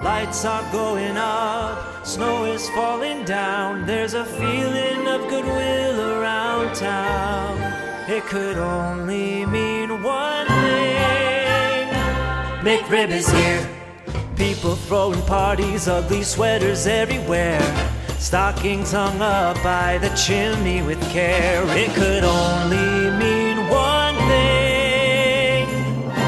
Lights are going up, snow is falling down. There's a feeling of goodwill around town. It could only mean one thing. McRib is here. People throwing parties, ugly sweaters everywhere. Stockings hung up by the chimney with care. It could only mean one thing.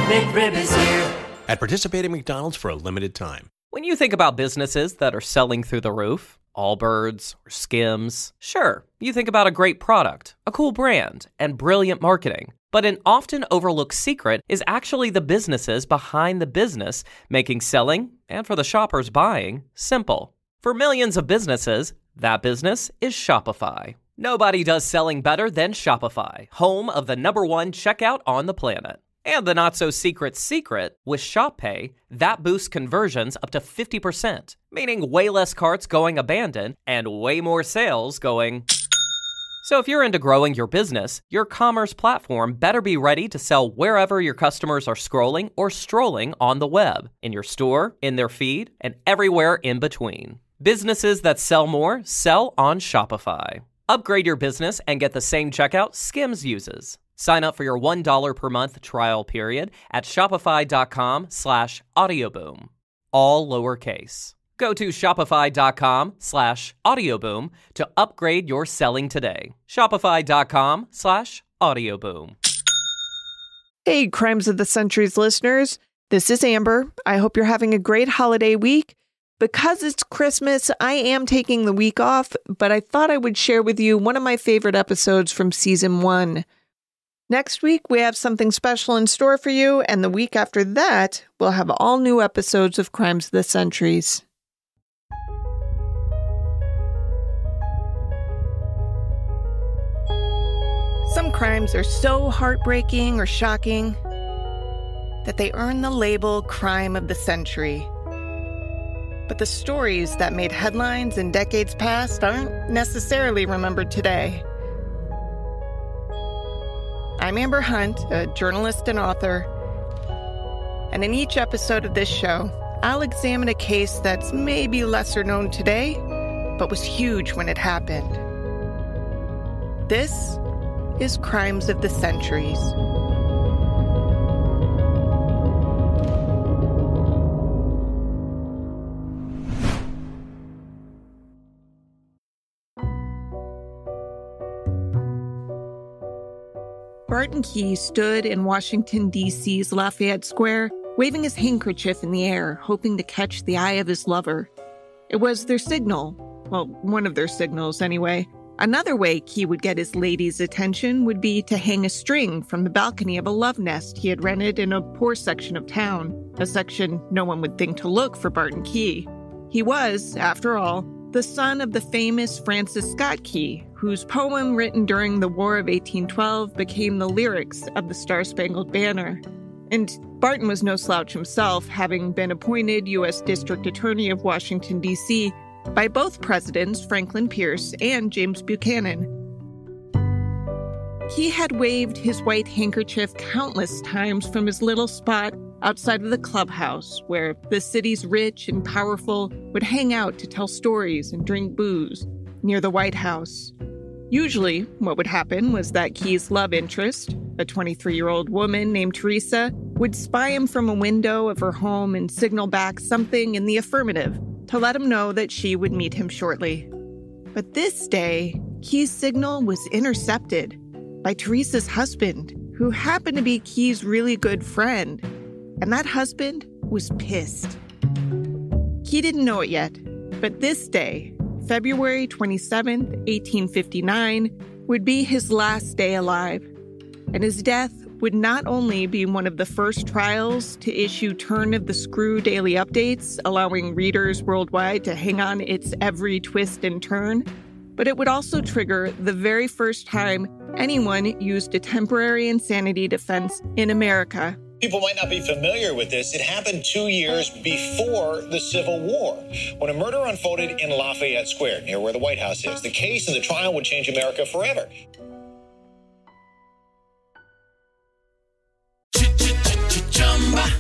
McRib is here. At participating McDonald's for a limited time. When you think about businesses that are selling through the roof, Allbirds or Skims, sure, you think about a great product, a cool brand, and brilliant marketing. But an often overlooked secret is actually the businesses behind the business, making selling, and for the shoppers buying, simple. For millions of businesses, that business is Shopify. Nobody does selling better than Shopify, home of the #1 checkout on the planet. And the not-so-secret secret, with Shop Pay, that boosts conversions up to 50%, meaning way less carts going abandoned and way more sales going... So if you're into growing your business, your commerce platform better be ready to sell wherever your customers are scrolling or strolling on the web, in your store, in their feed, and everywhere in between. Businesses that sell more sell on Shopify. Upgrade your business and get the same checkout Skims uses. Sign up for your $1 per month trial period at shopify.com/audioboom. All lowercase. Go to shopify.com/audioboom to upgrade your selling today. Shopify.com/audioboom. Hey, Crimes of the Centuries listeners. This is Amber. I hope you're having a great holiday week. Because it's Christmas, I am taking the week off, but I thought I would share with you one of my favorite episodes from Season 1. Next week, we have something special in store for you, and the week after that, we'll have all new episodes of Crimes of the Centuries. Some crimes are so heartbreaking or shocking that they earn the label Crime of the Century. But the stories that made headlines in decades past aren't necessarily remembered today. I'm Amber Hunt, a journalist and author, and in each episode of this show, I'll examine a case that's maybe lesser known today, but was huge when it happened. This is Crimes of the Centuries. Barton Key stood in Washington, D.C.'s Lafayette Square, waving his handkerchief in the air, hoping to catch the eye of his lover. It was their signal. Well, one of their signals, anyway. Another way Key would get his lady's attention would be to hang a string from the balcony of a love nest he had rented in a poor section of town, a section no one would think to look for Barton Key. He was, after all, the son of the famous Francis Scott Key, whose poem written during the War of 1812 became the lyrics of the Star-Spangled Banner. And Barton was no slouch himself, having been appointed U.S. District Attorney of Washington, D.C., by both presidents, Franklin Pierce and James Buchanan. He had waved his white handkerchief countless times from his little spot outside of the clubhouse, where the city's rich and powerful would hang out to tell stories and drink booze, near the White House. Usually, what would happen was that Key's love interest, a 23-year-old woman named Teresa, would spy him from a window of her home and signal back something in the affirmative to let him know that she would meet him shortly. But this day, Key's signal was intercepted by Teresa's husband, who happened to be Key's really good friend. And that husband was pissed. Key didn't know it yet, but this day, February 27th, 1859, would be his last day alive. And his death would not only be one of the first trials to issue turn-of-the-screw daily updates, allowing readers worldwide to hang on its every twist and turn, but it would also trigger the very first time anyone used a temporary insanity defense in America. People might not be familiar with this. It happened 2 years before the Civil War, when a murder unfolded in Lafayette Square, near where the White House is. The case and the trial would change America forever.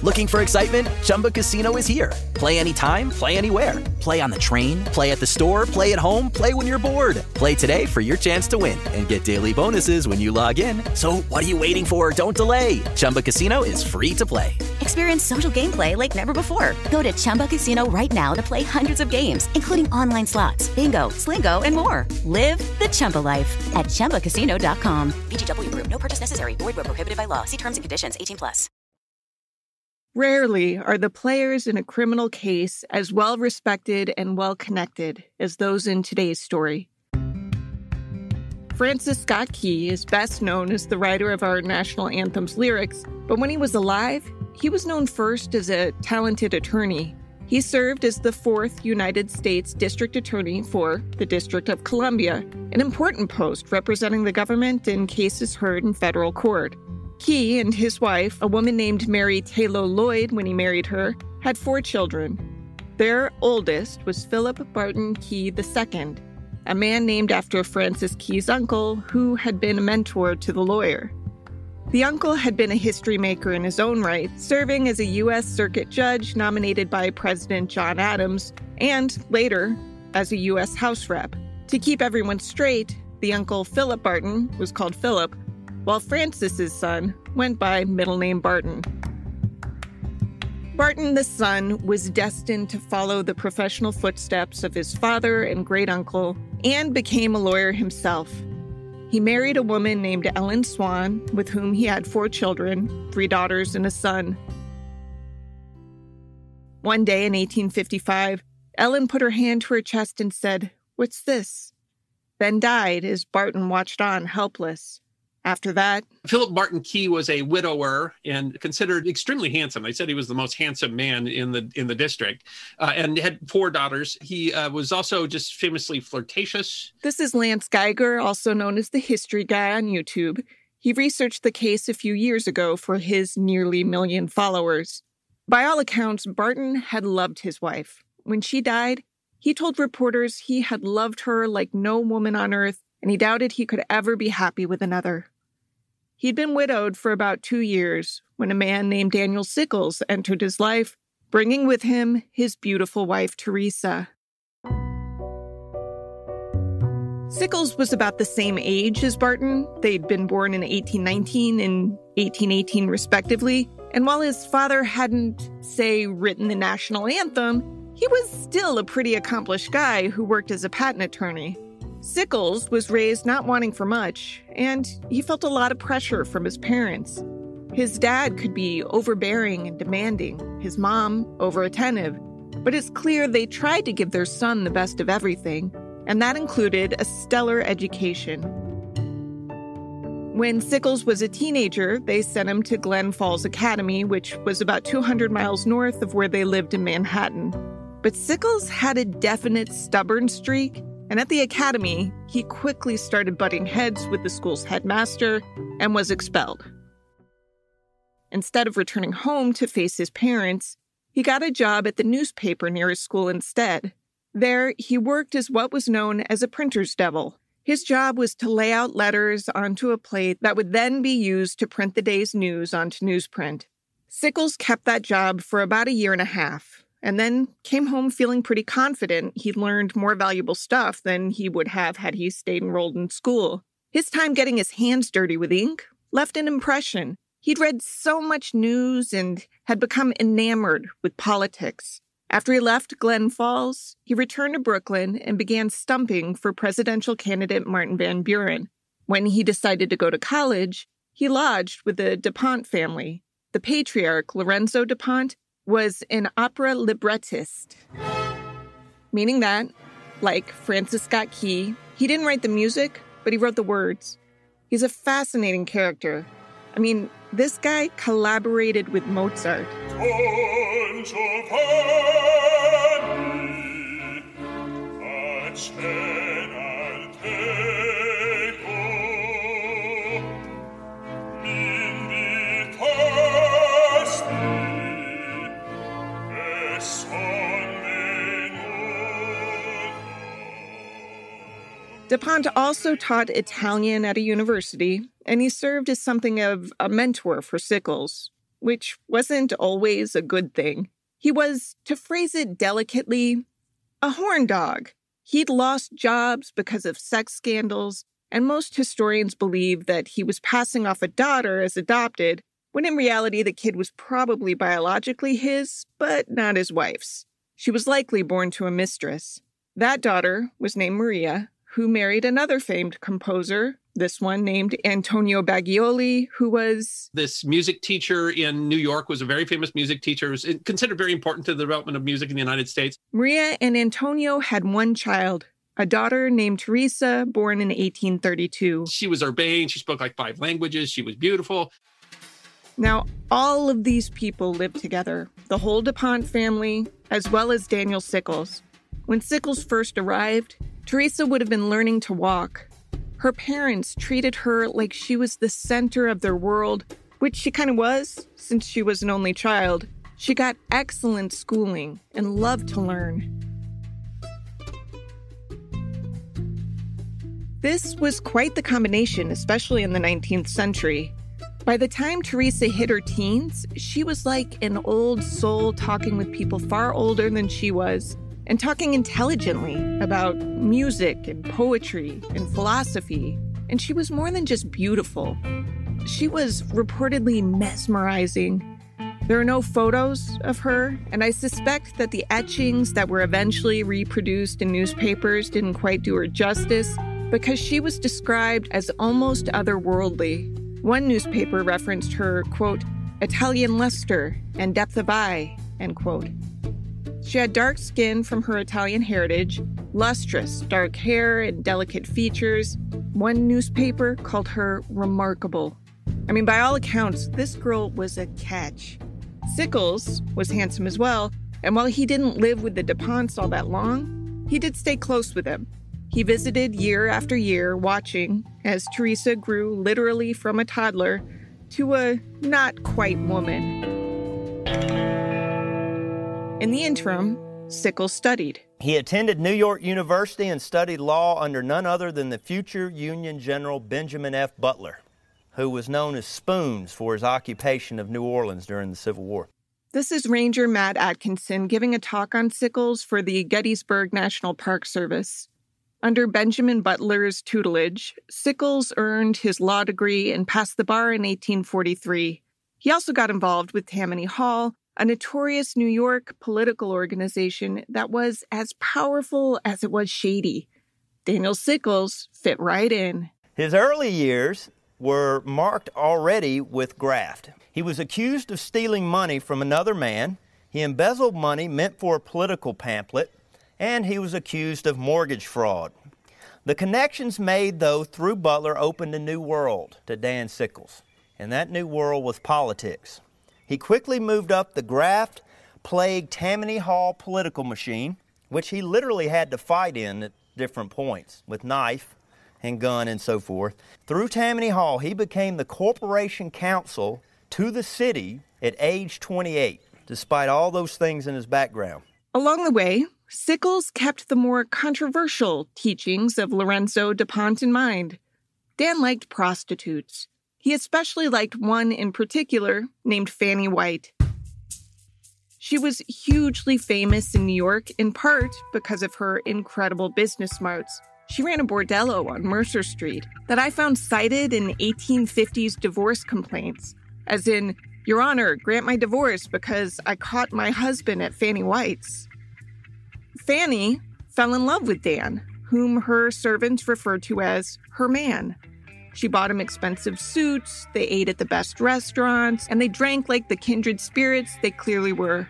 Looking for excitement? Chumba Casino is here. Play anytime, play anywhere. Play on the train, play at the store, play at home, play when you're bored. Play today for your chance to win and get daily bonuses when you log in. So what are you waiting for? Don't delay. Chumba Casino is free to play. Experience social gameplay like never before. Go to Chumba Casino right now to play hundreds of games, including online slots, bingo, Slingo, and more. Live the Chumba life at ChumbaCasino.com. VGW Group. No purchase necessary. Void where prohibited by law. See terms and conditions. 18+. Rarely are the players in a criminal case as well-respected and well-connected as those in today's story. Francis Scott Key is best known as the writer of our national anthem's lyrics, but when he was alive, he was known first as a talented attorney. He served as the 4th United States District Attorney for the District of Columbia, an important post representing the government in cases heard in federal court. Key and his wife, a woman named Mary Taylor Lloyd when he married her, had 4 children. Their oldest was Philip Barton Key II, a man named after Francis Key's uncle who had been a mentor to the lawyer. The uncle had been a history maker in his own right, serving as a U.S. Circuit Judge nominated by President John Adams, and later as a U.S. House Rep. To keep everyone straight, the uncle Philip Barton was called Philip, while Francis's son went by middle name Barton. Barton the son was destined to follow the professional footsteps of his father and great-uncle and became a lawyer himself. He married a woman named Ellen Swan, with whom he had 4 children, 3 daughters and a son. One day in 1855, Ellen put her hand to her chest and said, "What's this?" Then died as Barton watched on helpless. After that, Philip Barton Key was a widower and considered extremely handsome. They said he was the most handsome man in the district, and had 4 daughters. He was also just famously flirtatious. This is Lance Geiger, also known as the History Guy on YouTube. He researched the case a few years ago for his nearly 1 million followers. By all accounts, Barton had loved his wife. When she died, he told reporters he had loved her like no woman on earth, and he doubted he could ever be happy with another. He'd been widowed for about 2 years when a man named Daniel Sickles entered his life, bringing with him his beautiful wife, Teresa. Sickles was about the same age as Barton. They'd been born in 1819 and 1818, respectively. And while his father hadn't, say, written the national anthem, he was still a pretty accomplished guy who worked as a patent attorney. Sickles was raised not wanting for much, and he felt a lot of pressure from his parents. His dad could be overbearing and demanding, his mom over-attentive, but it's clear they tried to give their son the best of everything, and that included a stellar education. When Sickles was a teenager, they sent him to Glen Falls Academy, which was about 200 miles north of where they lived in Manhattan. But Sickles had a definite stubborn streak, and at the academy, he quickly started butting heads with the school's headmaster and was expelled. Instead of returning home to face his parents, he got a job at the newspaper near his school instead. There, he worked as what was known as a printer's devil. His job was to lay out letters onto a plate that would then be used to print the day's news onto newsprint. Sickles kept that job for about 1.5 years, and then came home feeling pretty confident he'd learned more valuable stuff than he would have had he stayed enrolled in school. His time getting his hands dirty with ink left an impression. He'd read so much news and had become enamored with politics. After he left Glen Falls, he returned to Brooklyn and began stumping for presidential candidate Martin Van Buren. When he decided to go to college, he lodged with the DuPont family. The patriarch, Lorenzo DuPont, was an opera librettist, meaning that, like Francis Scott Key, he didn't write the music, but he wrote the words. He's a fascinating character. I mean, this guy collaborated with Mozart. DuPont also taught Italian at a university, and he served as something of a mentor for Sickles. which wasn't always a good thing. He was, to phrase it delicately, a horn dog. He'd lost jobs because of sex scandals, and most historians believe that he was passing off a daughter as adopted, when in reality the kid was probably biologically his, but not his wife's. She was likely born to a mistress. That daughter was named Maria, who married another famed composer, this one named Antonio Baglioli, who was... This music teacher in New York, was a very famous music teacher, was considered very important to the development of music in the United States. Maria and Antonio had one child, a daughter named Teresa, born in 1832. She was urbane. She spoke like 5 languages. She was beautiful. Now, all of these people lived together, the whole DuPont family, as well as Daniel Sickles. When Sickles first arrived, Teresa would have been learning to walk. Her parents treated her like she was the center of their world, which she kind of was, since she was an only child. She got excellent schooling and loved to learn. This was quite the combination, especially in the 19th century. By the time Teresa hit her teens, she was like an old soul talking with people far older than she was, and talking intelligently about music and poetry and philosophy. And she was more than just beautiful. She was reportedly mesmerizing. There are no photos of her, and I suspect that the etchings that were eventually reproduced in newspapers didn't quite do her justice, because she was described as almost otherworldly. One newspaper referenced her, quote, Italian luster and depth of eye, end quote. She had dark skin from her Italian heritage, lustrous dark hair and delicate features. One newspaper called her remarkable. I mean, by all accounts, this girl was a catch. Sickles was handsome as well, and while he didn't live with the DuPonts all that long, he did stay close with them. He visited year after year, watching as Teresa grew literally from a toddler to a not-quite woman. In the interim, Sickles studied. He attended New York University and studied law under none other than the future Union General Benjamin F. Butler, who was known as Spoons for his occupation of New Orleans during the Civil War. This is Ranger Matt Atkinson giving a talk on Sickles for the Gettysburg National Park Service. Under Benjamin Butler's tutelage, Sickles earned his law degree and passed the bar in 1843. He also got involved with Tammany Hall, a notorious New York political organization that was as powerful as it was shady. Daniel Sickles fit right in. His early years were marked already with graft. He was accused of stealing money from another man. He embezzled money meant for a political pamphlet, and he was accused of mortgage fraud. The connections made, though, through Butler opened a new world to Dan Sickles, and that new world was politics. He quickly moved up the graft-plagued Tammany Hall political machine, which he literally had to fight in at different points, with knife and gun and so forth. Through Tammany Hall, he became the corporation counsel to the city at age 28, despite all those things in his background. Along the way, Sickles kept the more controversial teachings of Lorenzo DuPont in mind. Dan liked prostitutes. He especially liked one in particular named Fanny White. She was hugely famous in New York, in part because of her incredible business smarts. She ran a bordello on Mercer Street that I found cited in 1850s divorce complaints, as in, Your Honor, grant my divorce because I caught my husband at Fanny White's. Fanny fell in love with Dan, whom her servants referred to as her man. She bought him expensive suits, they ate at the best restaurants, and they drank like the kindred spirits they clearly were.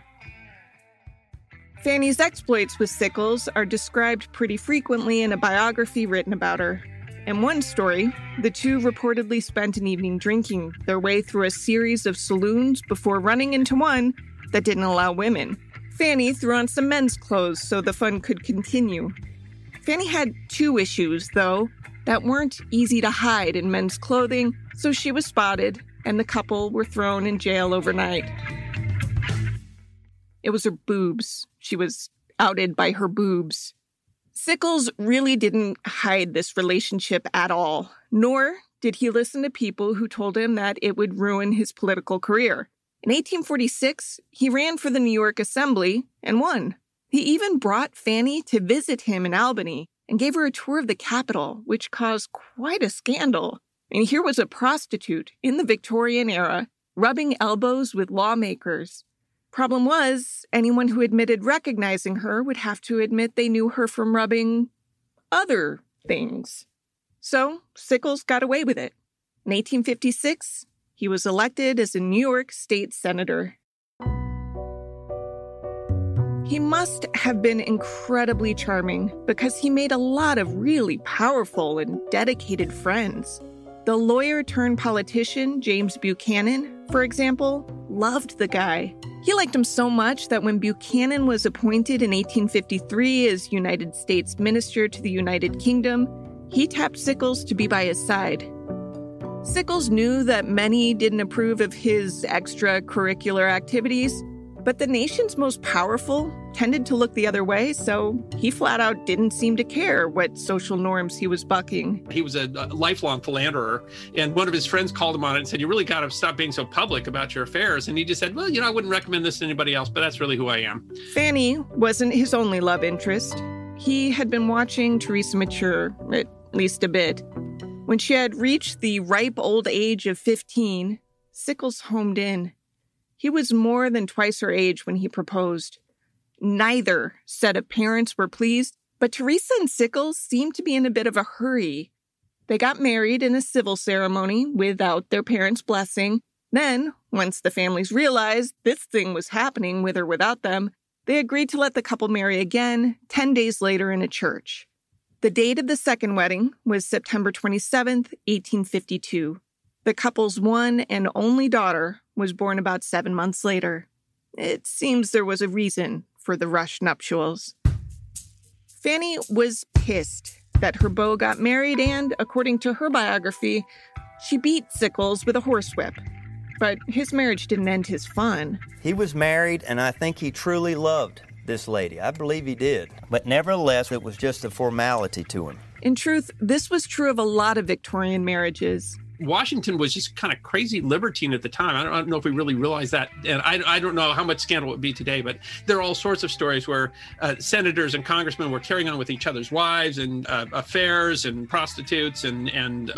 Fanny's exploits with Sickles are described pretty frequently in a biography written about her. In one story, the two reportedly spent an evening drinking their way through a series of saloons before running into one that didn't allow women. Fanny threw on some men's clothes so the fun could continue. Fanny had two issues, though, that weren't easy to hide in men's clothing, so she was spotted, and the couple were thrown in jail overnight. It was her boobs. She was outed by her boobs. Sickles really didn't hide this relationship at all, nor did he listen to people who told him that it would ruin his political career. In 1846, he ran for the New York Assembly and won. He even brought Fanny to visit him in Albany and gave her a tour of the Capitol, which caused quite a scandal. And here was a prostitute in the Victorian era rubbing elbows with lawmakers. Problem was, anyone who admitted recognizing her would have to admit they knew her from rubbing other things. So Sickles got away with it. In 1856, he was elected as a New York State Senator. He must have been incredibly charming because he made a lot of really powerful and dedicated friends. The lawyer-turned-politician James Buchanan, for example, loved the guy. He liked him so much that when Buchanan was appointed in 1853 as United States Minister to the United Kingdom, he tapped Sickles to be by his side. Sickles knew that many didn't approve of his extracurricular activities, but the nation's most powerful tended to look the other way, so he flat out didn't seem to care what social norms he was bucking. He was a lifelong philanderer, and one of his friends called him on it and said, "You really got to stop being so public about your affairs." And he just said, "Well, I wouldn't recommend this to anybody else, but that's really who I am." Fanny wasn't his only love interest. He had been watching Teresa mature, at least a bit. When she had reached the ripe old age of 15, Sickles homed in. He was more than twice her age when he proposed. Neither set of parents were pleased, but Teresa and Sickles seemed to be in a bit of a hurry. They got married in a civil ceremony without their parents' blessing. Then, once the families realized this thing was happening with or without them, they agreed to let the couple marry again 10 days later in a church. The date of the second wedding was September 27th, 1852. The couple's one and only daughter was born about 7 months later. It seems there was a reason for the rushed nuptials. Fanny was pissed that her beau got married and, according to her biography, she beat Sickles with a horsewhip. But his marriage didn't end his fun. He was married, and I think he truly loved this lady. I believe he did. But nevertheless, it was just a formality to him. In truth, this was true of a lot of Victorian marriages. Washington was just kind of crazy libertine at the time. I don't know if we really realize that. And I don't know how much scandal it would be today, but there are all sorts of stories where senators and congressmen were carrying on with each other's wives and affairs and prostitutes and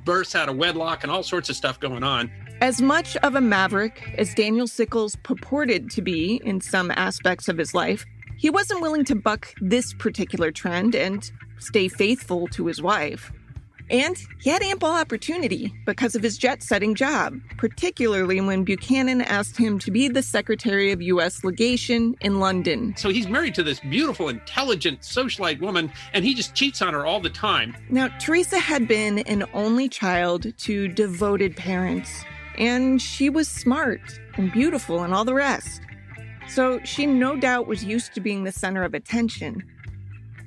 births out of wedlock and all sorts of stuff going on. As much of a maverick as Daniel Sickles purported to be in some aspects of his life, he wasn't willing to buck this particular trend and stay faithful to his wife. And he had ample opportunity because of his jet-setting job, particularly when Buchanan asked him to be the Secretary of U.S. Legation in London. So he's married to this beautiful, intelligent, socialite woman, and he just cheats on her all the time. Now, Teresa had been an only child to devoted parents, and she was smart and beautiful and all the rest. So she no doubt was used to being the center of attention.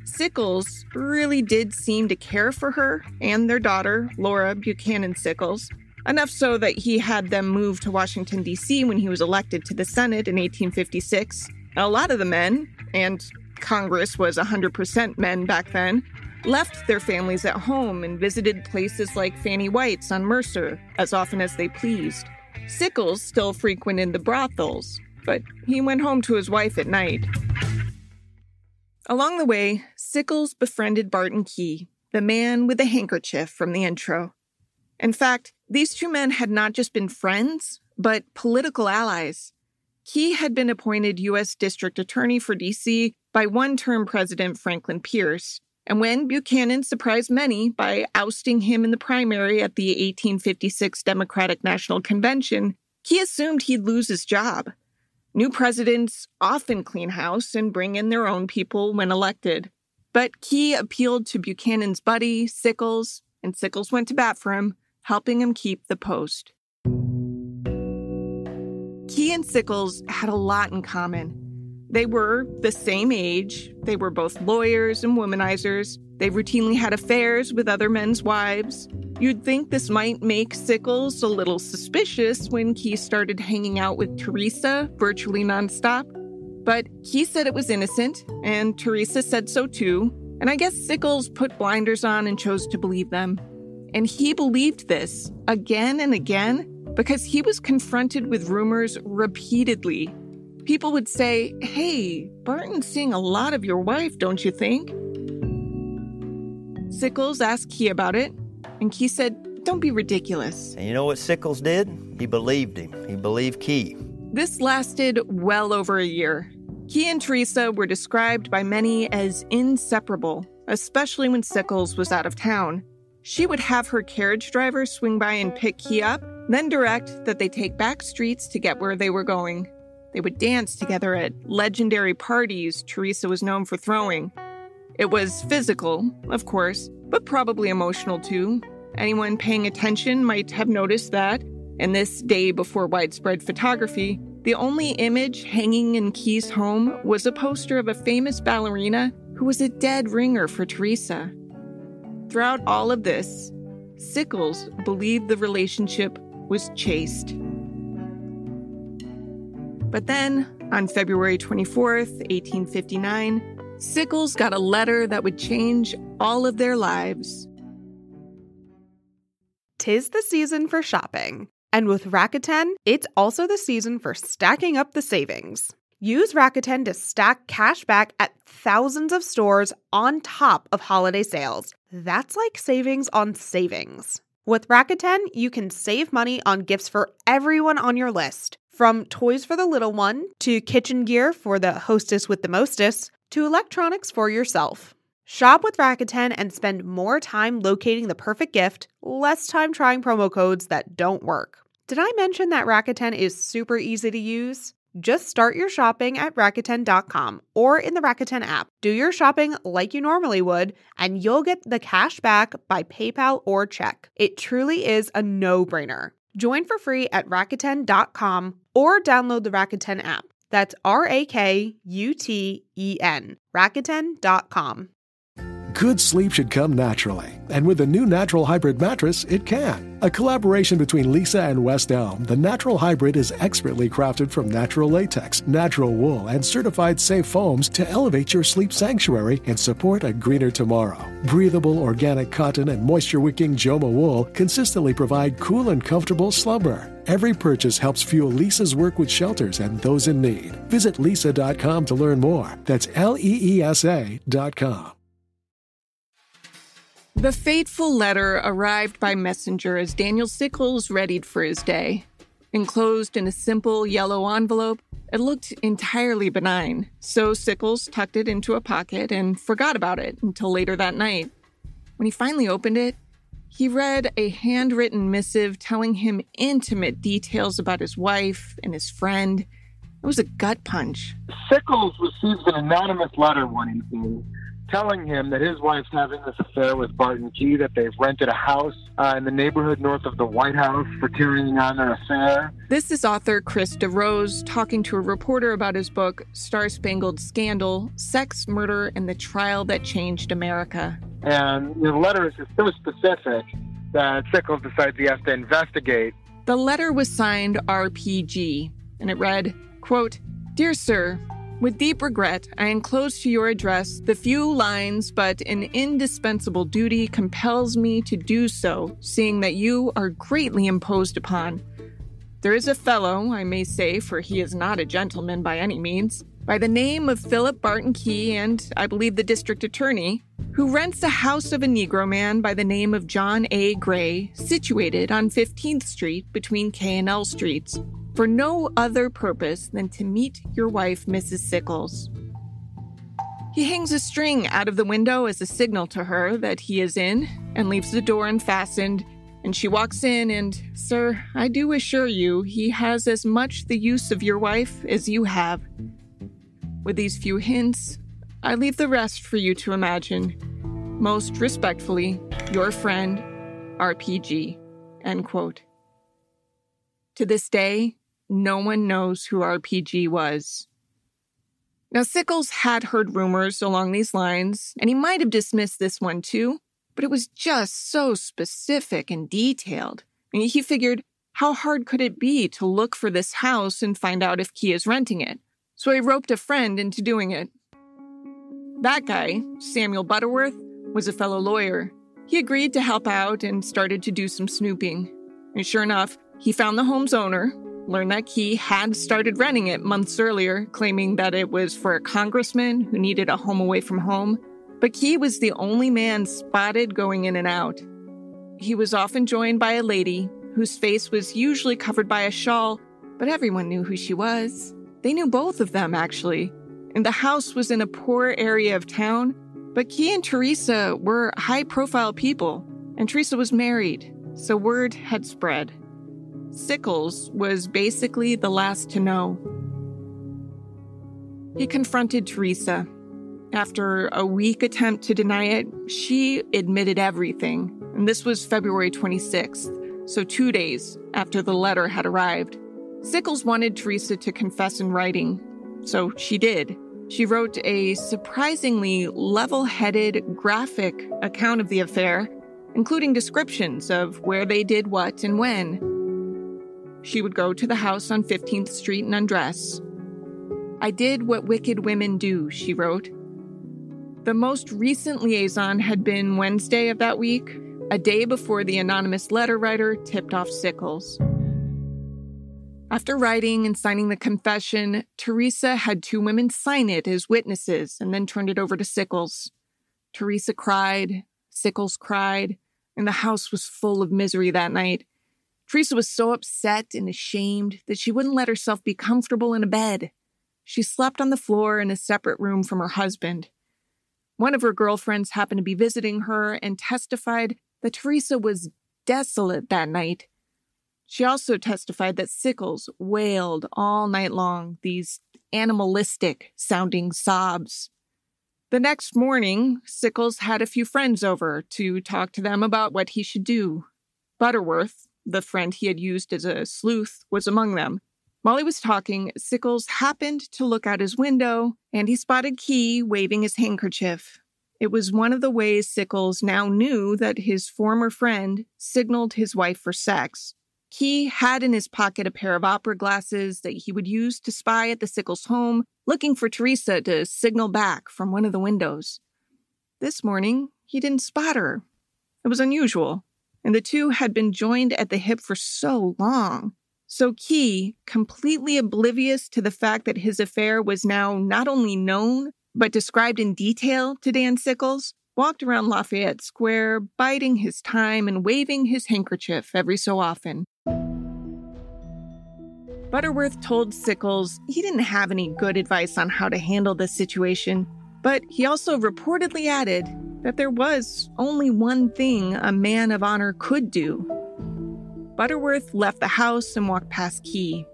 Sickles really did seem to care for her and their daughter, Laura Buchanan Sickles, enough so that he had them move to Washington, D.C. when he was elected to the Senate in 1856. A lot of the men, and Congress was 100% men back then, left their families at home and visited places like Fanny White's on Mercer as often as they pleased. Sickles still frequented the brothels, but he went home to his wife at night. Along the way, Sickles befriended Barton Key, the man with the handkerchief from the intro. In fact, these two men had not just been friends, but political allies. Key had been appointed U.S. District Attorney for D.C. by one-term President Franklin Pierce, and when Buchanan surprised many by ousting him in the primary at the 1856 Democratic National Convention, Key assumed he'd lose his job. New presidents often clean house and bring in their own people when elected. But Key appealed to Buchanan's buddy, Sickles, and Sickles went to bat for him, helping him keep the post. Key and Sickles had a lot in common. They were the same age, they were both lawyers and womanizers, they routinely had affairs with other men's wives. You'd think this might make Sickles a little suspicious when Key started hanging out with Teresa virtually nonstop. But Key said it was innocent, and Teresa said so too, and I guess Sickles put blinders on and chose to believe them. And he believed this again and again because he was confronted with rumors repeatedly. People would say, "Hey, Barton's seeing a lot of your wife, don't you think?" Sickles asked Key about it, and Key said, "Don't be ridiculous." And you know what Sickles did? He believed him. He believed Key. This lasted well over a year. Key and Teresa were described by many as inseparable, especially when Sickles was out of town. She would have her carriage driver swing by and pick Key up, then direct that they take back streets to get where they were going. They would dance together at legendary parties Teresa was known for throwing. It was physical, of course, but probably emotional too. Anyone paying attention might have noticed that, in this day before widespread photography, the only image hanging in Key's home was a poster of a famous ballerina who was a dead ringer for Teresa. Throughout all of this, Sickles believed the relationship was chaste. But then, on February 24th, 1859, Sickles got a letter that would change all of their lives. 'Tis the season for shopping. And with Rakuten, it's also the season for stacking up the savings. Use Rakuten to stack cash back at thousands of stores on top of holiday sales. That's like savings on savings. With Rakuten, you can save money on gifts for everyone on your list. From toys for the little one, to kitchen gear for the hostess with the mostess, to electronics for yourself. Shop with Rakuten and spend more time locating the perfect gift, less time trying promo codes that don't work. Did I mention that Rakuten is super easy to use? Just start your shopping at Rakuten.com or in the Rakuten app. Do your shopping like you normally would, and you'll get the cash back by PayPal or check. It truly is a no-brainer. Join for free at Rakuten.com or download the Rakuten app. That's Rakuten, Rakuten.com. Good sleep should come naturally, and with the new Natural Hybrid mattress, it can. A collaboration between Lisa and West Elm, the Natural Hybrid is expertly crafted from natural latex, natural wool, and certified safe foams to elevate your sleep sanctuary and support a greener tomorrow. Breathable organic cotton and moisture-wicking Joma wool consistently provide cool and comfortable slumber. Every purchase helps fuel Lisa's work with shelters and those in need. Visit lisa.com to learn more. That's LEESA.com. The fateful letter arrived by messenger as Daniel Sickles readied for his day. Enclosed in a simple yellow envelope, it looked entirely benign, so Sickles tucked it into a pocket and forgot about it until later that night. When he finally opened it, he read a handwritten missive telling him intimate details about his wife and his friend. It was a gut punch. Sickles received an anonymous letter one evening telling him that his wife's having this affair with Barton Key, that they've rented a house in the neighborhood north of the White House for carrying on their affair. This is author Chris DeRose talking to a reporter about his book, Star-Spangled Scandal, Sex, Murder, and the Trial That Changed America. And the letter is so specific that Sickles decides he has to investigate. The letter was signed RPG, and it read, quote, "Dear Sir, with deep regret, I enclose to your address the few lines, but an indispensable duty compels me to do so, seeing that you are greatly imposed upon. There is a fellow, I may say, for he is not a gentleman by any means, by the name of Philip Barton Key, and I believe the district attorney, who rents the house of a Negro man by the name of John A. Gray, situated on 15th Street between K and L Streets, for no other purpose than to meet your wife, Mrs. Sickles." He hangs a string out of the window as a signal to her that he is in and leaves the door unfastened, and she walks in and, sir, I do assure you he has as much the use of your wife as you have. With these few hints, I leave the rest for you to imagine. Most respectfully, your friend, RPG. End quote. To this day, no one knows who RPG was. Now, Sickles had heard rumors along these lines, and he might have dismissed this one too, but it was just so specific and detailed. I mean, he figured, how hard could it be to look for this house and find out if Key is renting it? So he roped a friend into doing it. That guy, Samuel Butterworth, was a fellow lawyer. He agreed to help out and started to do some snooping. And sure enough, He found the home's owner, learned that Key had started renting it months earlier, claiming that it was for a congressman who needed a home away from home. But Key was the only man spotted going in and out. He was often joined by a lady whose face was usually covered by a shawl, but everyone knew who she was. They knew both of them, actually. And the house was in a poor area of town, but Key and Teresa were high-profile people, and Teresa was married, so word had spread. Sickles was basically the last to know. He confronted Teresa. After a weak attempt to deny it, she admitted everything, and this was February 26th, so 2 days after the letter had arrived. Sickles wanted Teresa to confess in writing, so she did. She wrote a surprisingly level-headed, graphic account of the affair, including descriptions of where they did what and when. She would go to the house on 15th Street and undress. "I did what wicked women do," she wrote. The most recent liaison had been Wednesday of that week, a day before the anonymous letter writer tipped off Sickles. After writing and signing the confession, Teresa had 2 women sign it as witnesses and then turned it over to Sickles. Teresa cried, Sickles cried, and the house was full of misery that night. Teresa was so upset and ashamed that she wouldn't let herself be comfortable in a bed. She slept on the floor in a separate room from her husband. One of her girlfriends happened to be visiting her and testified that Teresa was desolate that night. She also testified that Sickles wailed all night long, these animalistic-sounding sobs. The next morning, Sickles had a few friends over to talk to them about what he should do. Butterworth, the friend he had used as a sleuth, was among them. While he was talking, Sickles happened to look out his window, and he spotted Key waving his handkerchief. It was one of the ways Sickles now knew that his former friend signaled his wife for sex. Key had in his pocket a pair of opera glasses that he would use to spy at the Sickles home, looking for Teresa to signal back from one of the windows. This morning, he didn't spot her. It was unusual, and the two had been joined at the hip for so long. So Key, completely oblivious to the fact that his affair was now not only known, but described in detail to Dan Sickles, walked around Lafayette Square, biding his time and waving his handkerchief every so often. Butterworth told Sickles he didn't have any good advice on how to handle this situation, but he also reportedly added that there was only one thing a man of honor could do. Butterworth left the house and walked past Key.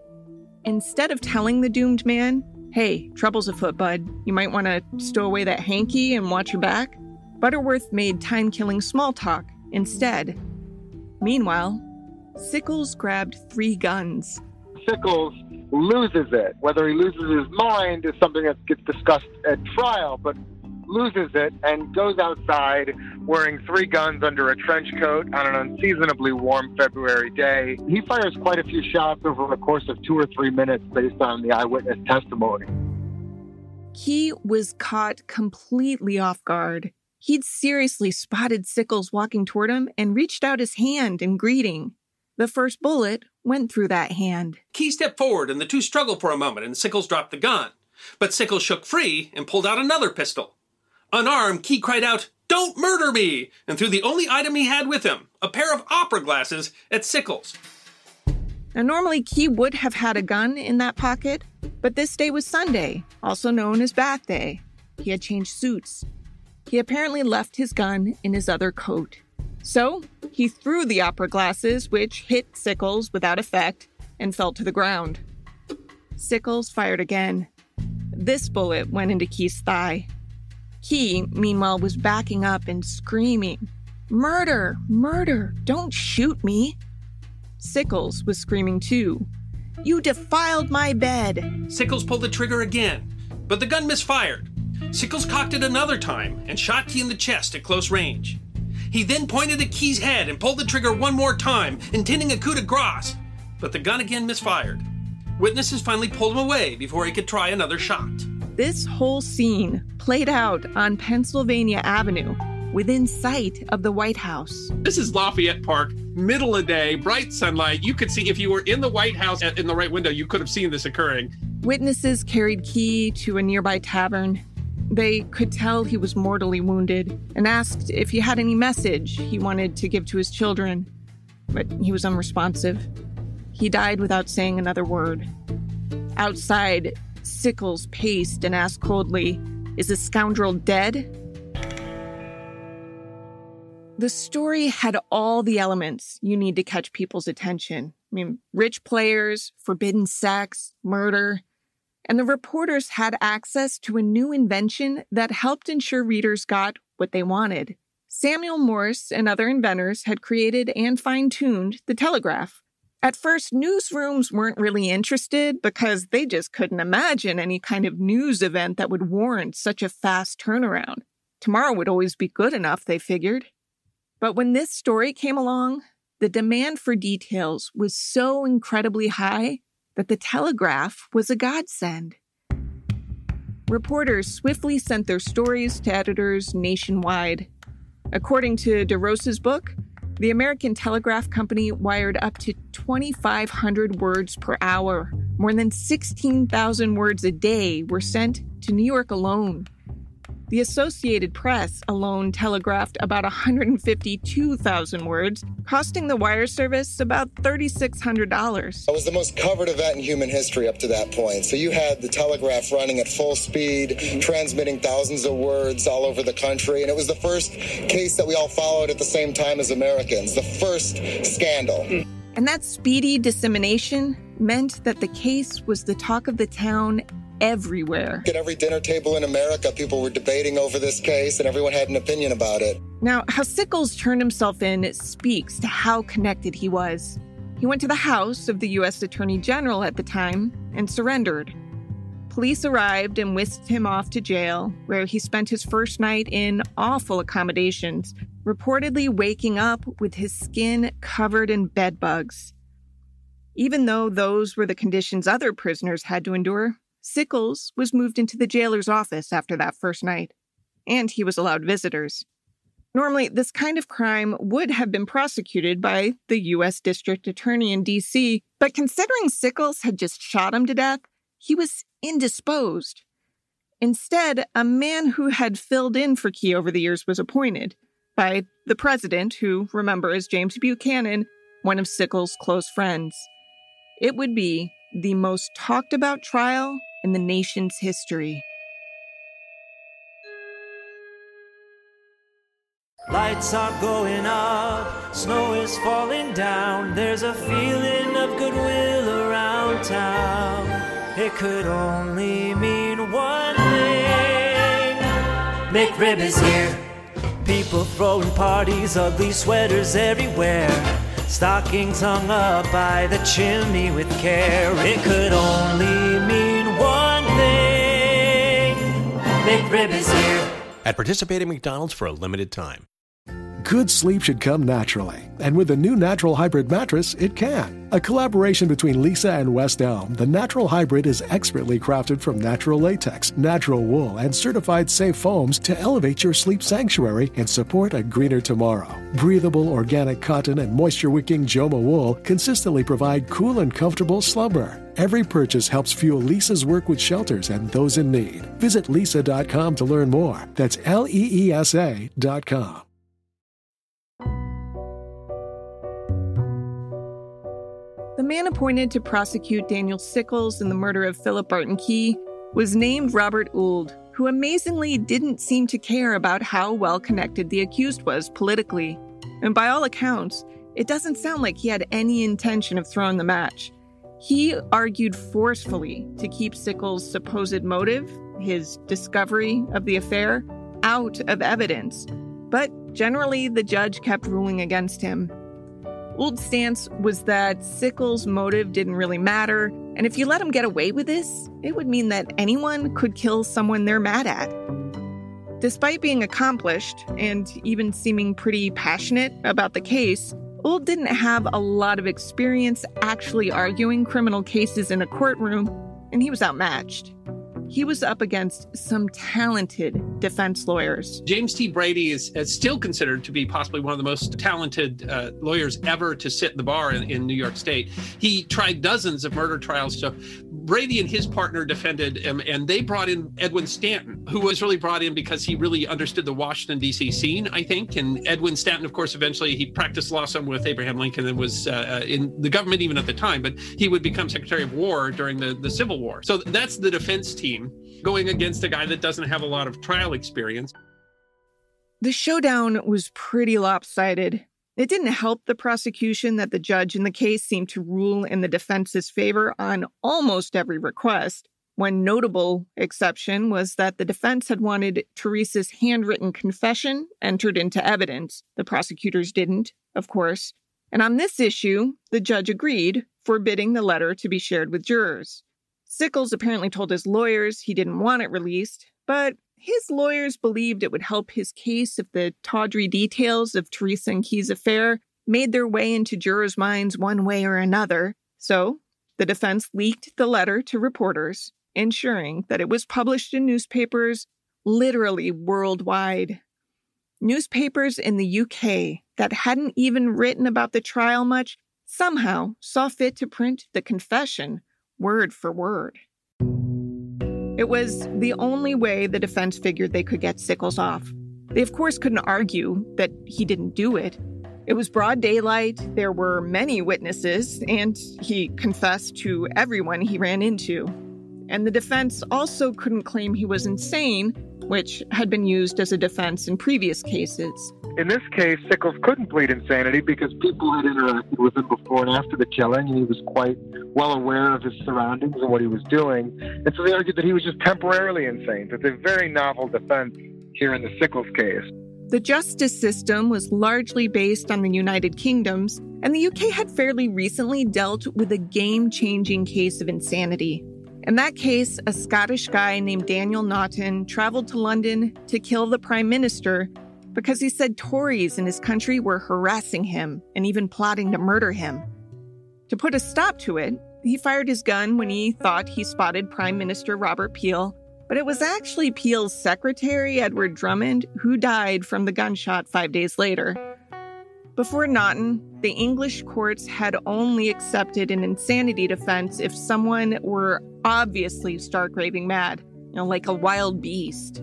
Instead of telling the doomed man, "Hey, trouble's afoot, bud. You might want to stow away that hanky and watch your back," Butterworth made time-killing small talk instead. Meanwhile, Sickles grabbed 3 guns. Sickles loses it. Whether he loses his mind is something that gets discussed at trial, but loses it and goes outside wearing 3 guns under a trench coat on an unseasonably warm February day. He fires quite a few shots over the course of 2 or 3 minutes based on the eyewitness testimony. Key was caught completely off guard. He'd seriously spotted Sickles walking toward him and reached out his hand in greeting. The first bullet went through that hand. Key stepped forward and the two struggled for a moment and Sickles dropped the gun. But Sickles shook free and pulled out another pistol. Unarmed, Key cried out, "Don't murder me!" and threw the only item he had with him, a pair of opera glasses, at Sickles. Now, normally Key would have had a gun in that pocket, but this day was Sunday, also known as Bath Day. He had changed suits. He apparently left his gun in his other coat. So he threw the opera glasses, which hit Sickles without effect and fell to the ground. Sickles fired again. This bullet went into Key's thigh. Key, meanwhile, was backing up and screaming, "Murder! Murder! Don't shoot me!" Sickles was screaming too. "You defiled my bed!" Sickles pulled the trigger again, but the gun misfired. Sickles cocked it another time and shot Key in the chest at close range. He then pointed at Key's head and pulled the trigger one more time, intending a coup de grace, but the gun again misfired. Witnesses finally pulled him away before he could try another shot. This whole scene played out on Pennsylvania Avenue, within sight of the White House. This is Lafayette Park, middle of the day, bright sunlight. You could see, if you were in the White House in the right window, you could have seen this occurring. Witnesses carried Key to a nearby tavern. They could tell he was mortally wounded and asked if he had any message he wanted to give to his children. But he was unresponsive. He died without saying another word. Outside, Sickles paced and asked coldly, "Is the scoundrel dead?" The story had all the elements you need to catch people's attention. I mean, rich players, forbidden sex, murder. And the reporters had access to a new invention that helped ensure readers got what they wanted. Samuel Morse and other inventors had created and fine-tuned the telegraph. At first, newsrooms weren't really interested because they just couldn't imagine any kind of news event that would warrant such a fast turnaround. Tomorrow would always be good enough, they figured. But when this story came along, the demand for details was so incredibly high that the telegraph was a godsend. Reporters swiftly sent their stories to editors nationwide. According to DeRosa's book, the American Telegraph Company wired up to 2,500 words per hour. More than 16,000 words a day were sent to New York alone. The Associated Press alone telegraphed about 152,000 words, costing the wire service about $3,600. It was the most covered event in human history up to that point. So you had the telegraph running at full speed, transmitting thousands of words all over the country. And it was the first case that we all followed at the same time as Americans, the first scandal. And that speedy dissemination meant that the case was the talk of the town everywhere. At every dinner table in America, people were debating over this case, and everyone had an opinion about it. Now, how Sickles turned himself in speaks to how connected he was. He went to the house of the U.S. Attorney General at the time and surrendered. Police arrived and whisked him off to jail, where he spent his first night in awful accommodations, reportedly waking up with his skin covered in bed bugs. Even though those were the conditions other prisoners had to endure, Sickles was moved into the jailer's office after that first night, and he was allowed visitors. Normally, this kind of crime would have been prosecuted by the U.S. District Attorney in D.C., but considering Sickles had just shot him to death, he was indisposed. Instead, a man who had filled in for Key over the years was appointed by the president, who, remember, is James Buchanan, one of Sickles' close friends. It would be the most talked about trial in the nation's history. Lights are going up, snow is falling down. There's a feeling of goodwill around town. It could only mean one thing. McRib is here. People throwing parties, ugly sweaters everywhere. Stockings hung up by the chimney with care. It could only mean one thing. McRib is here. At participating McDonald's for a limited time. Good sleep should come naturally, and with the new Natural Hybrid mattress, it can. A collaboration between Lisa and West Elm, the Natural Hybrid is expertly crafted from natural latex, natural wool, and certified safe foams to elevate your sleep sanctuary and support a greener tomorrow. Breathable organic cotton and moisture-wicking Joma wool consistently provide cool and comfortable slumber. Every purchase helps fuel Lisa's work with shelters and those in need. Visit lisa.com to learn more. That's LEESA.com. The man appointed to prosecute Daniel Sickles in the murder of Philip Barton Key was named Robert Ould, who amazingly didn't seem to care about how well connected the accused was politically. And by all accounts, it doesn't sound like he had any intention of throwing the match. He argued forcefully to keep Sickles' supposed motive, his discovery of the affair, out of evidence. But generally, the judge kept ruling against him. Ould's stance was that Sickles' motive didn't really matter, and if you let him get away with this, it would mean that anyone could kill someone they're mad at. Despite being accomplished, and even seeming pretty passionate about the case, Ould didn't have a lot of experience actually arguing criminal cases in a courtroom, and he was outmatched. He was up against some talented, defense lawyers. James T. Brady is still considered to be possibly one of the most talented lawyers ever to sit in the bar in New York State. He tried dozens of murder trials. So Brady and his partner defended him, and they brought in Edwin Stanton, who was really brought in because he really understood the Washington, D.C. scene, I think. And Edwin Stanton, of course, eventually he practiced law some with Abraham Lincoln and was in the government even at the time, but he would become Secretary of War during the Civil War. So that's the defense team going against a guy that doesn't have a lot of trial experience. The showdown was pretty lopsided. It didn't help the prosecution that the judge in the case seemed to rule in the defense's favor on almost every request. One notable exception was that the defense had wanted Teresa's handwritten confession entered into evidence. The prosecutors didn't, of course. And on this issue, the judge agreed, forbidding the letter to be shared with jurors. Sickles apparently told his lawyers he didn't want it released, but his lawyers believed it would help his case if the tawdry details of Teresa and Key's affair made their way into jurors' minds one way or another. So the defense leaked the letter to reporters, ensuring that it was published in newspapers literally worldwide. Newspapers in the UK that hadn't even written about the trial much somehow saw fit to print the confession word for word. It was the only way the defense figured they could get Sickles off. They, of course, couldn't argue that he didn't do it. It was broad daylight, there were many witnesses, and he confessed to everyone he ran into. And the defense also couldn't claim he was insane, which had been used as a defense in previous cases. In this case, Sickles couldn't plead insanity because people had interacted with him before and after the killing, and he was quite well aware of his surroundings and what he was doing. And so they argued that he was just temporarily insane. That's a very novel defense here in the Sickles case. The justice system was largely based on the United Kingdom's, and the UK had fairly recently dealt with a game-changing case of insanity. In that case, a Scottish guy named Daniel Naughton traveled to London to kill the Prime Minister because he said Tories in his country were harassing him and even plotting to murder him. To put a stop to it, he fired his gun when he thought he spotted Prime Minister Robert Peel, but it was actually Peel's secretary, Edward Drummond, who died from the gunshot 5 days later. Before Naughton, the English courts had only accepted an insanity defense if someone were obviously stark raving mad, like a wild beast.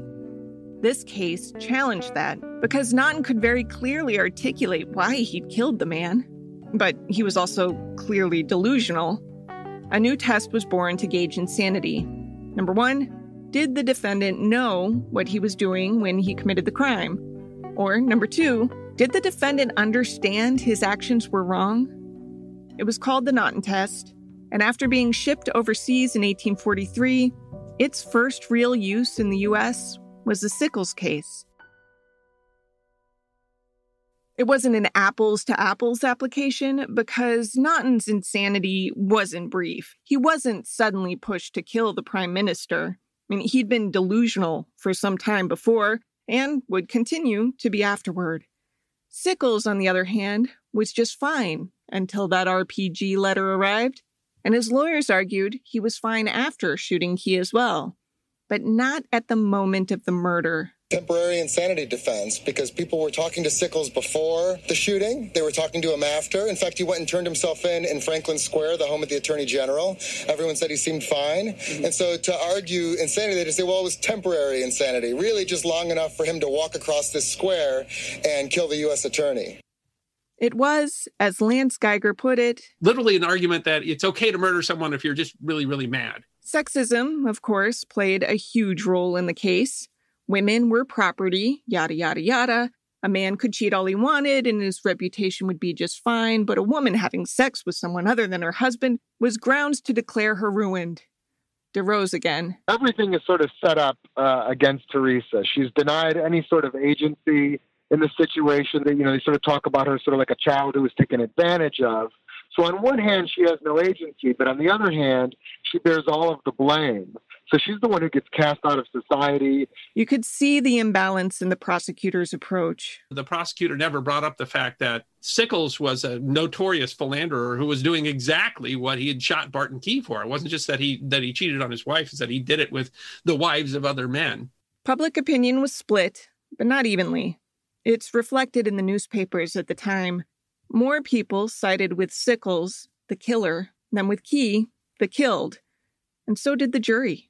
This case challenged that because Naughton could very clearly articulate why he'd killed the man. But he was also clearly delusional. A new test was born to gauge insanity. Number one, did the defendant know what he was doing when he committed the crime? Or number two, did the defendant understand his actions were wrong? It was called the Naughton test, and after being shipped overseas in 1843, its first real use in the U.S. was the Sickles case. It wasn't an apples-to-apples application because Naughton's insanity wasn't brief. He wasn't suddenly pushed to kill the Prime Minister. He'd been delusional for some time before and would continue to be afterward. Sickles, on the other hand, was just fine until that RPG letter arrived, and his lawyers argued he was fine after shooting Key as well, but not at the moment of the murder. Temporary insanity defense, because people were talking to Sickles before the shooting. They were talking to him after. In fact, he went and turned himself in Franklin Square, the home of the Attorney General. Everyone said he seemed fine. And so to argue insanity, they just say, well, it was temporary insanity, really just long enough for him to walk across this square and kill the U.S. attorney. It was, as Lance Geiger put it, literally an argument that it's okay to murder someone if you're just really, really mad. Sexism, of course, played a huge role in the case. Women were property, yada, yada, yada. A man could cheat all he wanted and his reputation would be just fine, but a woman having sex with someone other than her husband was grounds to declare her ruined. DeRose again. Everything is sort of set up against Teresa. She's denied any sort of agency in the situation. That, they sort of talk about her sort of like a child who was taken advantage of. So on one hand, she has no agency, but on the other hand, she bears all of the blame. So she's the one who gets cast out of society. You could see the imbalance in the prosecutor's approach. The prosecutor never brought up the fact that Sickles was a notorious philanderer who was doing exactly what he had shot Barton Key for. It wasn't just that he cheated on his wife, it's that he did it with the wives of other men. Public opinion was split, but not evenly. It's reflected in the newspapers at the time. More people sided with Sickles, the killer, than with Key, the killed. And so did the jury.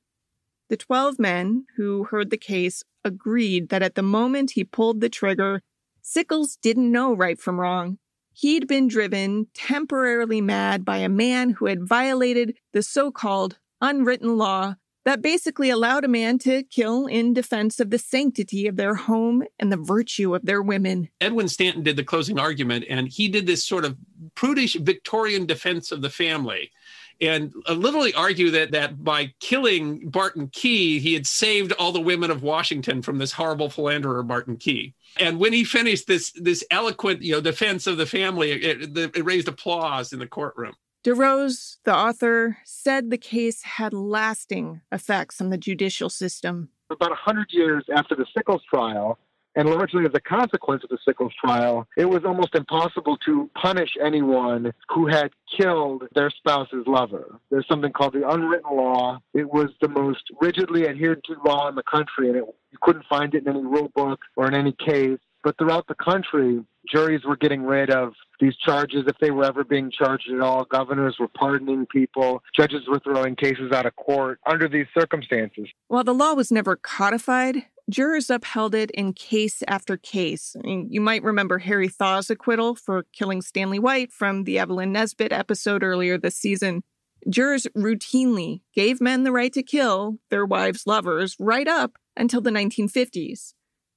The 12 men who heard the case agreed that at the moment he pulled the trigger, Sickles didn't know right from wrong. He'd been driven temporarily mad by a man who had violated the so-called unwritten law that basically allowed a man to kill in defense of the sanctity of their home and the virtue of their women. Edwin Stanton did the closing argument, and he did this sort of prudish Victorian defense of the family, and literally argue that by killing Barton Key, he had saved all the women of Washington from this horrible philanderer, Barton Key. And when he finished this eloquent, defense of the family, it raised applause in the courtroom. DeRose, the author, said the case had lasting effects on the judicial system. About 100 years after the Sickles trial, and largely as a consequence of the Sickles trial, it was almost impossible to punish anyone who had killed their spouse's lover. There's something called the unwritten law. It was the most rigidly adhered to law in the country, and you couldn't find it in any rule book or in any case. But throughout the country, juries were getting rid of these charges if they were ever being charged at all. Governors were pardoning people. Judges were throwing cases out of court under these circumstances. While the law was never codified, jurors upheld it in case after case. You might remember Harry Thaw's acquittal for killing Stanley White from the Evelyn Nesbit episode earlier this season. Jurors routinely gave men the right to kill their wives' lovers right up until the 1950s.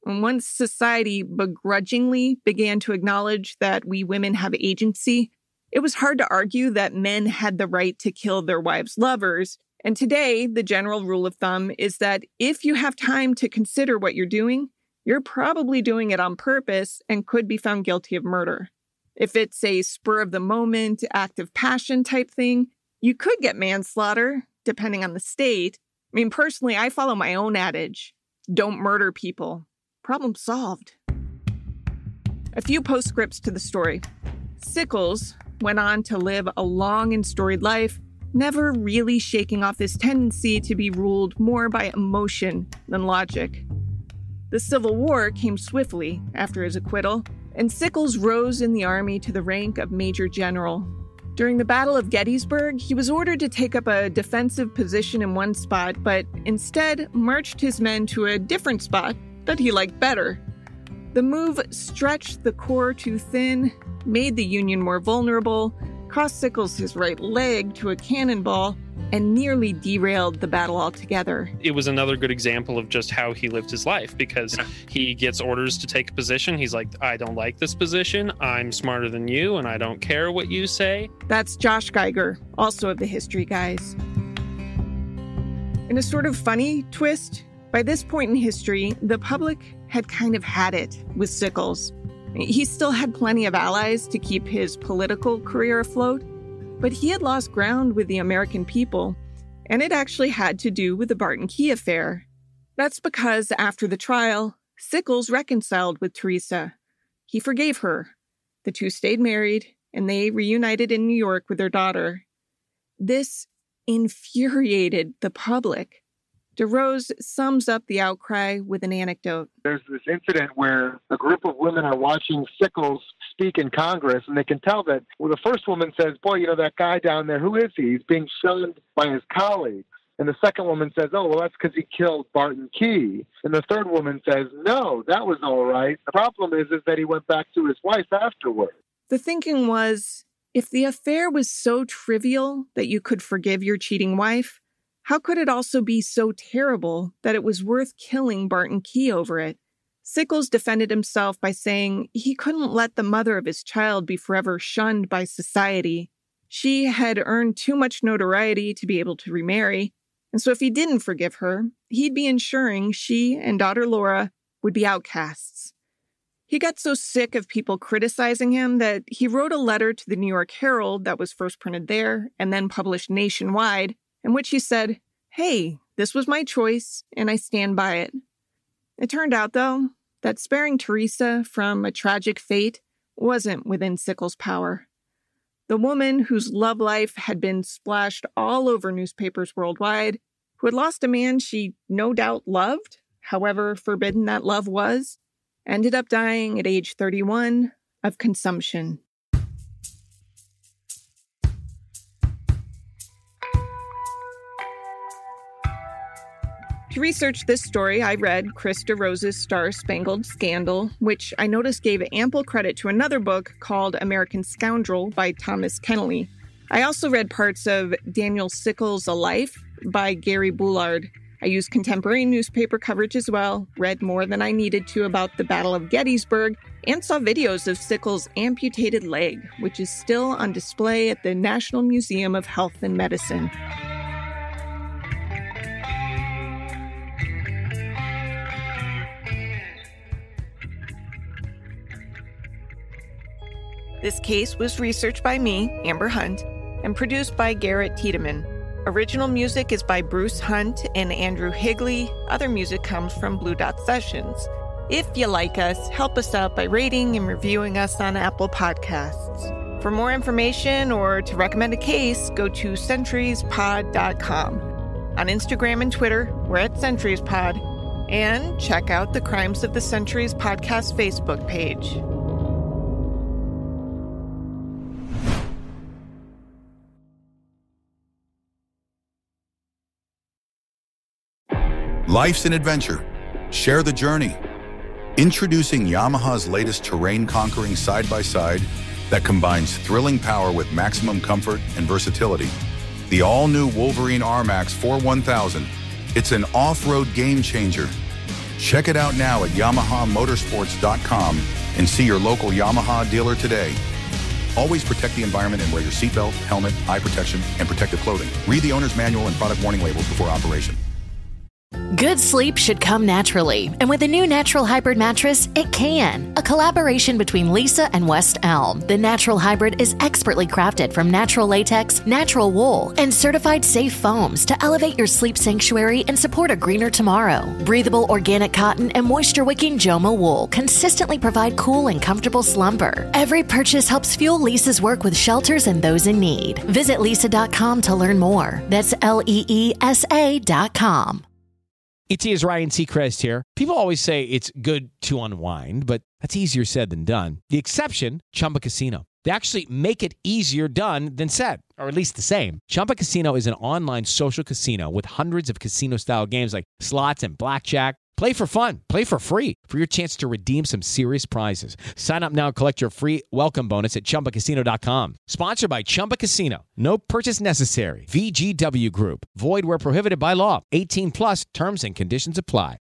And once society begrudgingly began to acknowledge that we women have agency, it was hard to argue that men had the right to kill their wives' lovers. And today, the general rule of thumb is that if you have time to consider what you're doing, you're probably doing it on purpose and could be found guilty of murder. If it's a spur-of-the-moment, act of passion type thing, you could get manslaughter, depending on the state. I mean, personally, I follow my own adage, don't murder people. Problem solved. A few postscripts to the story. Sickles went on to live a long and storied life, never really shaking off his tendency to be ruled more by emotion than logic. The Civil War came swiftly after his acquittal, and Sickles rose in the army to the rank of Major General. During the Battle of Gettysburg, he was ordered to take up a defensive position in one spot, but instead marched his men to a different spot that he liked better. The move stretched the Corps too thin, made the Union more vulnerable, cost Sickles his right leg to a cannonball, and nearly derailed the battle altogether. It was another good example of just how he lived his life, because he gets orders to take a position. He's like, I don't like this position. I'm smarter than you, and I don't care what you say. That's Josh Geiger, also of the History Guys. In a sort of funny twist, by this point in history, the public had kind of had it with Sickles. He still had plenty of allies to keep his political career afloat, but he had lost ground with the American people, and it actually had to do with the Barton Key affair. That's because after the trial, Sickles reconciled with Teresa. He forgave her. The two stayed married, and they reunited in New York with their daughter. This infuriated the public. DeRose sums up the outcry with an anecdote. There's this incident where a group of women are watching Sickles speak in Congress, and they can tell that, well, the first woman says, boy, that guy down there, who is he? He's being shunned by his colleagues. And the second woman says, oh, well, that's because he killed Barton Key. And the third woman says, no, that was all right. The problem is that he went back to his wife afterward. The thinking was, if the affair was so trivial that you could forgive your cheating wife, how could it also be so terrible that it was worth killing Barton Key over it? Sickles defended himself by saying he couldn't let the mother of his child be forever shunned by society. She had earned too much notoriety to be able to remarry, and so if he didn't forgive her, he'd be ensuring she and daughter Laura would be outcasts. He got so sick of people criticizing him that he wrote a letter to the New York Herald that was first printed there and then published nationwide, in which he said, hey, this was my choice, and I stand by it. It turned out, though, that sparing Teresa from a tragic fate wasn't within Sickles' power. The woman whose love life had been splashed all over newspapers worldwide, who had lost a man she no doubt loved, however forbidden that love was, ended up dying at age 31 of consumption. To research this story, I read Krista Rose's Star-Spangled Scandal, which I noticed gave ample credit to another book called American Scoundrel by Thomas Kennelly. I also read parts of Daniel Sickles' A Life by Gary Boulard. I used contemporary newspaper coverage as well, read more than I needed to about the Battle of Gettysburg, and saw videos of Sickles' amputated leg, which is still on display at the National Museum of Health and Medicine. This case was researched by me, Amber Hunt, and produced by Garrett Tiedemann. Original music is by Bruce Hunt and Andrew Higley. Other music comes from Blue Dot Sessions. If you like us, help us out by rating and reviewing us on Apple Podcasts. For more information or to recommend a case, go to centuriespod.com. On Instagram and Twitter, we're at CenturiesPod. And check out the Crimes of the Centuries podcast Facebook page. Life's an adventure. Share the journey. Introducing Yamaha's latest terrain-conquering side-by-side that combines thrilling power with maximum comfort and versatility. The all-new Wolverine R-Max 41000. It's an off-road game-changer. Check it out now at YamahaMotorsports.com and see your local Yamaha dealer today. Always protect the environment and wear your seatbelt, helmet, eye protection, and protective clothing. Read the owner's manual and product warning labels before operation. Good sleep should come naturally, and with a new Natural Hybrid mattress, it can. A collaboration between Lisa and West Elm, the Natural Hybrid is expertly crafted from natural latex, natural wool, and certified safe foams to elevate your sleep sanctuary and support a greener tomorrow. Breathable organic cotton and moisture-wicking Joma wool consistently provide cool and comfortable slumber. Every purchase helps fuel Lisa's work with shelters and those in need. Visit lisa.com to learn more. That's LEESA.com. It is Ryan Seacrest here. People always say it's good to unwind, but that's easier said than done. The exception, Chumba Casino. They actually make it easier done than said, or at least the same. Chumba Casino is an online social casino with hundreds of casino-style games like slots and blackjack. Play for fun. Play for free for your chance to redeem some serious prizes. Sign up now and collect your free welcome bonus at ChumbaCasino.com. Sponsored by Chumba Casino. No purchase necessary. VGW Group. Void where prohibited by law. 18 plus terms and conditions apply.